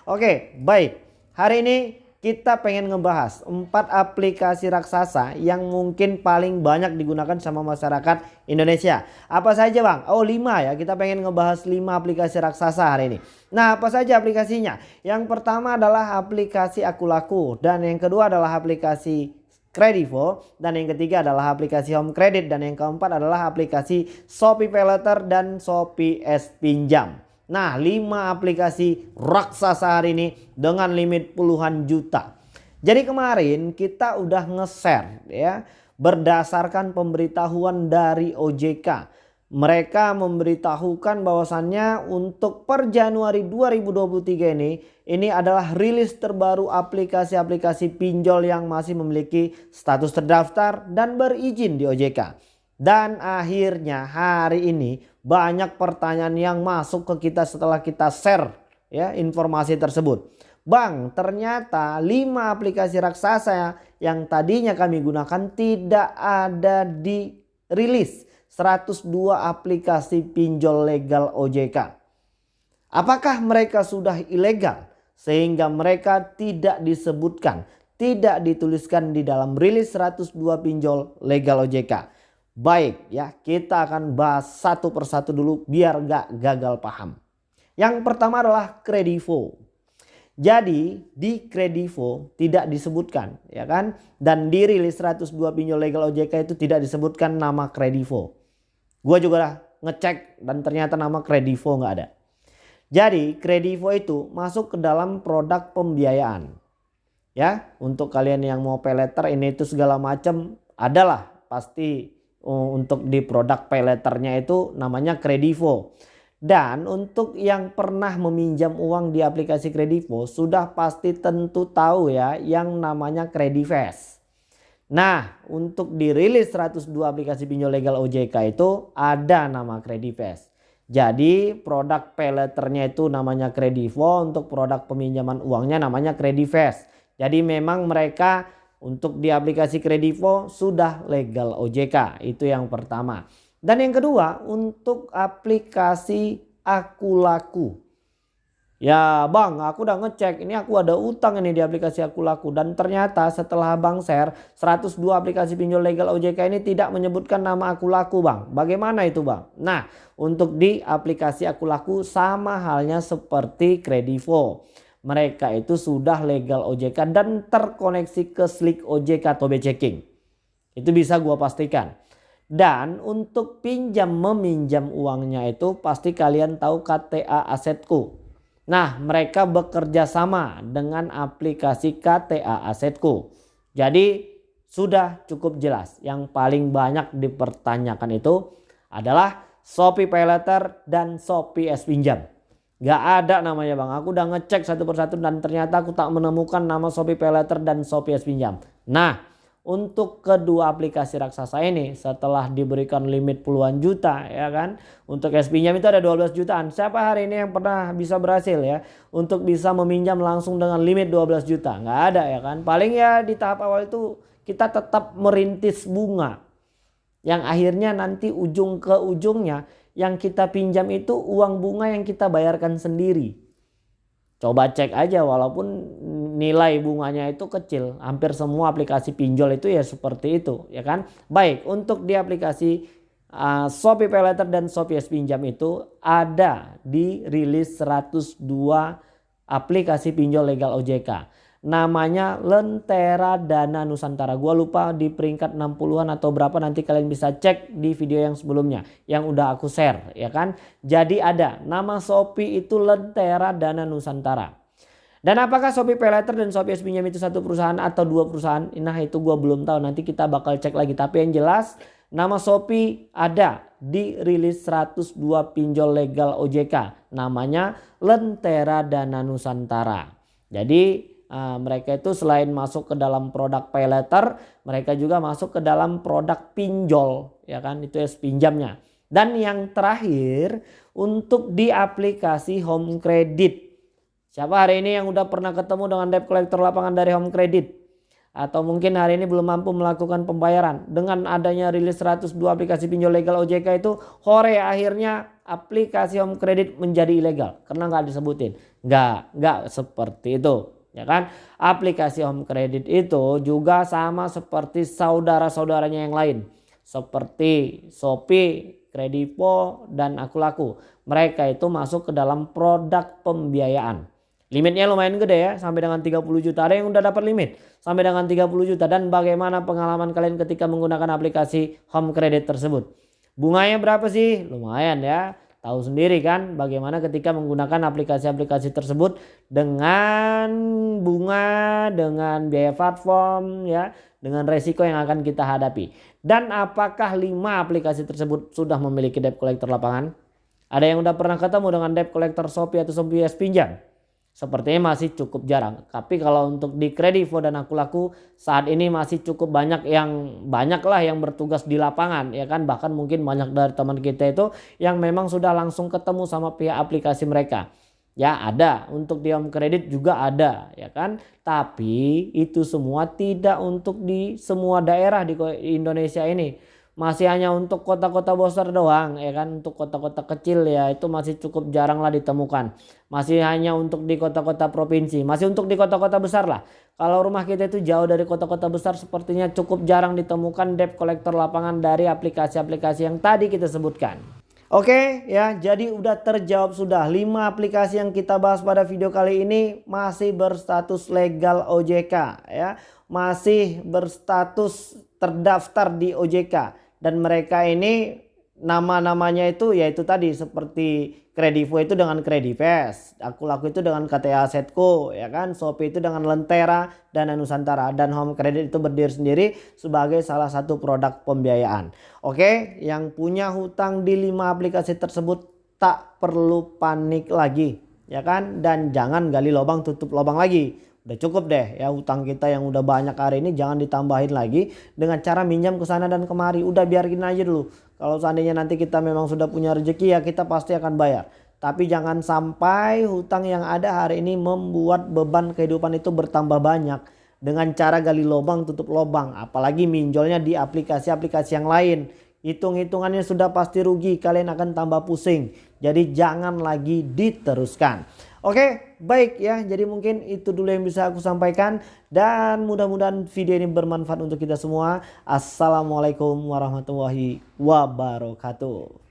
Oke, baik. Hari ini kita pengen ngebahas 4 aplikasi raksasa yang mungkin paling banyak digunakan sama masyarakat Indonesia. Apa saja bang? Oh 5 ya, kita pengen ngebahas 5 aplikasi raksasa hari ini. Nah apa saja aplikasinya? Yang pertama adalah aplikasi Akulaku. Dan yang kedua adalah aplikasi Kredivo. Dan yang ketiga adalah aplikasi Home Credit. Dan yang keempat adalah aplikasi Shopee PayLater dan Shopee S Pinjam. Nah 5 aplikasi raksasa hari ini dengan limit puluhan juta. Jadi kemarin kita udah nge-share ya, berdasarkan pemberitahuan dari OJK. Mereka memberitahukan bahwasannya untuk per Januari 2023 ini adalah rilis terbaru aplikasi-aplikasi pinjol yang masih memiliki status terdaftar dan berizin di OJK. Dan akhirnya hari ini banyak pertanyaan yang masuk ke kita setelah kita share ya informasi tersebut. Bang, ternyata 5 aplikasi raksasa yang tadinya kami gunakan tidak ada di rilis 102 aplikasi pinjol legal OJK. Apakah mereka sudah ilegal sehingga mereka tidak disebutkan, tidak dituliskan di dalam rilis 102 pinjol legal OJK? Baik ya, kita akan bahas satu persatu dulu biar gak gagal paham. Yang pertama adalah Kredivo. Jadi di Kredivo tidak disebutkan ya kan. Dan di rilis 102 pinjol legal OJK itu tidak disebutkan nama Kredivo. Gue juga ngecek dan ternyata nama Kredivo gak ada. Jadi Kredivo itu masuk ke dalam produk pembiayaan. Ya, untuk kalian yang mau pay letter ini itu segala macam adalah pasti. Untuk di produk pay letternya itu namanya Kredivo. Dan untuk yang pernah meminjam uang di aplikasi Kredivo sudah pasti tentu tahu ya yang namanya Kredivest. Nah untuk dirilis 102 aplikasi pinjol legal OJK itu ada nama Kredivest. Jadi produk pay letternya itu namanya Kredivo, untuk produk peminjaman uangnya namanya Kredivest. Jadi memang mereka untuk di aplikasi Kredivo sudah legal OJK, itu yang pertama. Dan yang kedua untuk aplikasi Akulaku. Ya bang, aku udah ngecek, ini aku ada utang ini di aplikasi Akulaku. Dan ternyata setelah bang share 102 aplikasi pinjol legal OJK ini tidak menyebutkan nama Akulaku bang. Bagaimana itu bang? Nah untuk di aplikasi Akulaku sama halnya seperti Kredivo. Mereka itu sudah legal OJK dan terkoneksi ke Slick OJK atau B-Checking. Itu bisa gua pastikan. Dan untuk pinjam meminjam uangnya itu pasti kalian tahu KTA Asetku. Nah mereka bekerja sama dengan aplikasi KTA Asetku. Jadi sudah cukup jelas. Yang paling banyak dipertanyakan itu adalah Shopee PayLater dan Shopee S Pinjam. Gak ada namanya bang. Aku udah ngecek satu persatu dan ternyata aku tak menemukan nama Shopee PayLater dan Shopee S Pinjam. Nah untuk kedua aplikasi raksasa ini setelah diberikan limit puluhan juta ya kan. Untuk S Pinjam itu ada 12 jutaan. Siapa hari ini yang pernah bisa berhasil ya untuk bisa meminjam langsung dengan limit 12 juta? Gak ada ya kan. Paling ya di tahap awal itu kita tetap merintis bunga. Yang akhirnya nanti ujung ke ujungnya yang kita pinjam itu uang bunga yang kita bayarkan sendiri. Coba cek aja walaupun nilai bunganya itu kecil. Hampir semua aplikasi pinjol itu ya seperti itu ya kan. Baik untuk di aplikasi Shopee PayLater dan Shopee S Pinjam itu ada di rilis 102 aplikasi pinjol legal OJK. Namanya Lentera Dana Nusantara. Gua lupa di peringkat 60-an atau berapa, nanti kalian bisa cek di video yang sebelumnya yang udah aku share ya kan. Jadi ada nama Shopee itu Lentera Dana Nusantara. Dan apakah Shopee PayLater dan Shopee S Pinjam itu satu perusahaan atau dua perusahaan? Nah itu gua belum tahu, nanti kita bakal cek lagi. Tapi yang jelas nama Shopee ada di rilis 102 pinjol legal OJK. Namanya Lentera Dana Nusantara. Jadi mereka itu selain masuk ke dalam produk pay letter, mereka juga masuk ke dalam produk pinjol ya kan, itu S Pinjamnya. Dan yang terakhir untuk di aplikasi Home Credit. Siapa hari ini yang udah pernah ketemu dengan debt collector lapangan dari Home Credit? Atau mungkin hari ini belum mampu melakukan pembayaran. Dengan adanya rilis 102 aplikasi pinjol legal OJK itu, hore akhirnya aplikasi home credit menjadi ilegal karena nggak disebutin. Nggak seperti itu. Ya kan, aplikasi home credit itu juga sama seperti saudara-saudaranya yang lain seperti Shopee, Kredivo, dan Aku Laku. Mereka itu masuk ke dalam produk pembiayaan. Limitnya lumayan gede ya, sampai dengan 30 juta. Ada yang udah dapat limit sampai dengan 30 juta. Dan bagaimana pengalaman kalian ketika menggunakan aplikasi home credit tersebut? Bunganya berapa sih? Lumayan ya. Tahu sendiri kan bagaimana ketika menggunakan aplikasi-aplikasi tersebut dengan bunga, dengan biaya platform ya, dengan resiko yang akan kita hadapi. Dan apakah 5 aplikasi tersebut sudah memiliki debt collector lapangan? Ada yang udah pernah ketemu dengan debt collector Shopee atau Shopee pinjam? Sepertinya masih cukup jarang. Tapi kalau untuk di Kredivo dan Aku Laku saat ini masih cukup banyak lah yang bertugas di lapangan ya kan. Bahkan mungkin banyak dari teman kita itu yang memang sudah langsung ketemu sama pihak aplikasi mereka. Ya ada, untuk di home credit juga ada ya kan. Tapi itu semua tidak untuk di semua daerah di Indonesia ini. Masih hanya untuk kota-kota besar doang ya kan. Untuk kota-kota kecil ya itu masih cukup jarang lah ditemukan. Masih hanya untuk di kota-kota provinsi. Masih untuk di kota-kota besar lah. Kalau rumah kita itu jauh dari kota-kota besar, sepertinya cukup jarang ditemukan debt collector lapangan dari aplikasi-aplikasi yang tadi kita sebutkan. Oke ya, jadi udah terjawab sudah. 5 aplikasi yang kita bahas pada video kali ini masih berstatus legal OJK ya. Masih berstatus terdaftar di OJK. Dan mereka ini nama-namanya itu yaitu tadi seperti Kredivo itu dengan Kredivest, Aku Laku itu dengan KTA Setco ya kan, Shopee itu dengan Lentera dan Nusantara, dan Home Credit itu berdiri sendiri sebagai salah satu produk pembiayaan. Oke, yang punya hutang di 5 aplikasi tersebut tak perlu panik lagi ya kan, dan jangan gali lubang tutup lubang lagi. Udah cukup deh ya, hutang kita yang udah banyak hari ini jangan ditambahin lagi dengan cara minjam ke sana dan kemari. Udah biarin aja dulu. Kalau seandainya nanti kita memang sudah punya rezeki ya kita pasti akan bayar. Tapi jangan sampai hutang yang ada hari ini membuat beban kehidupan itu bertambah banyak dengan cara gali lubang tutup lubang. Apalagi minjolnya di aplikasi-aplikasi yang lain. Hitung-hitungannya sudah pasti rugi, kalian akan tambah pusing. Jadi jangan lagi diteruskan. Oke, baik ya. Jadi mungkin itu dulu yang bisa aku sampaikan. Dan mudah-mudahan video ini bermanfaat untuk kita semua. Assalamualaikum warahmatullahi wabarakatuh.